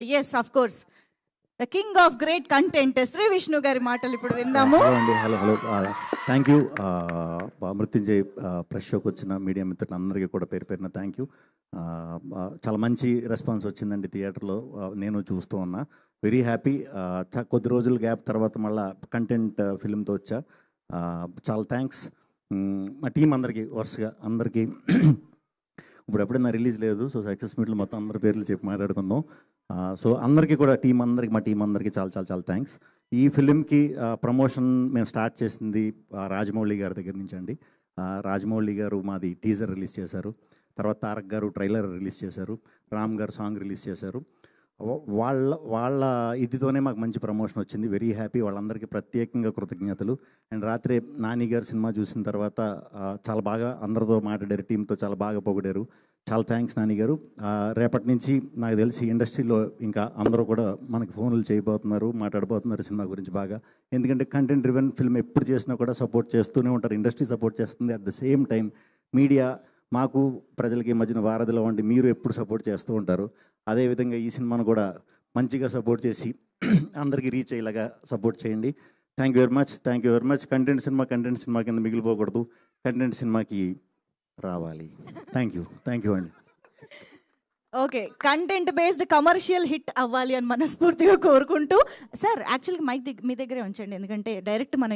Yes of course the king of great content Shri Vishnu గారి మాటలు ఇప్పుడు విందాము. హలో అండి, hello. Thank you Mrityunjay press షోకి వచ్చిన మీడియా మిత్రులందరికీ కూడా పేరు పేరున థ్యాంక్ యూ. చాలా మంచి రెస్పాన్స్ వచ్చిందండి థియేటర్లో, నేను చూస్తూ ఉన్నా. Very happy. కొద్ది రోజుల గ్యాప్ తర్వాత మళ్ళీ కంటెంట్ ఫిల్మ్తో వచ్చా. చాలా థ్యాంక్స్ మా టీం అందరికీ, వరుసగా అందరికీ. ఇప్పుడు ఎప్పుడైనా రిలీజ్ లేదు, సో సక్సెస్ మీట్లో మొత్తం అందరి పేర్లు చెప్పి మాట్లాడుకుందాం. సో అందరికీ కూడా మా టీం అందరికీ చాలా చాలా చాలా థ్యాంక్స్. ఈ ఫిలింకి ప్రమోషన్ మేము స్టార్ట్ చేసింది రాజమౌళి గారి దగ్గర నుంచి అండి. రాజమౌళి గారు మాది టీజర్ రిలీజ్ చేశారు, తర్వాత తారక్ గారు ట్రైలర్ రిలీజ్ చేశారు, రామ్ గారు సాంగ్ రిలీజ్ చేశారు. వాళ్ళ ఇదితోనే మాకు మంచి ప్రమోషన్ వచ్చింది. Very happy. వాళ్ళందరికీ ప్రత్యేకంగా కృతజ్ఞతలు. అండ్ రాత్రి నాని గారు సినిమా చూసిన తర్వాత చాలా బాగా అందరితో మాట్లాడారు, టీంతో చాలా బాగా పొగిడారు. చాలా థ్యాంక్స్ నాని గారు. రేపటి నుంచి నాకు తెలిసి ఇండస్ట్రీలో ఇంకా అందరూ కూడా మనకి ఫోన్లు చేయబోతున్నారు, మాట్లాడబోతున్నారు సినిమా గురించి బాగా. ఎందుకంటే కంటెంట్ డ్రివెన్ ఫిల్మ్ ఎప్పుడు చేసినా కూడా సపోర్ట్ చేస్తూనే ఉంటారు, ఇండస్ట్రీ సపోర్ట్ చేస్తుంది. At the same time media మాకు ప్రజలకి మధ్యన వారధిలో ఉండి మీరు ఎప్పుడు సపోర్ట్ చేస్తూ ఉంటారు. అదేవిధంగా ఈ సినిమాను కూడా మంచిగా సపోర్ట్ చేసి అందరికీ రీచ్ అయ్యేలాగా సపోర్ట్ చేయండి. Thank you very much. Content cinema కింద మిగిలిపోకూడదు, కంటెంట్ సినిమాకి రావాలి. థ్యాంక్ యూ అండి. Okay, content based commercial hit అవ్వాలి అని మనస్ఫూర్తిగా కోరుకుంటూ, సార్ యాక్చువల్గా మైక్ మీ దగ్గరే ఉంచండి, ఎందుకంటే డైరెక్ట్ మనం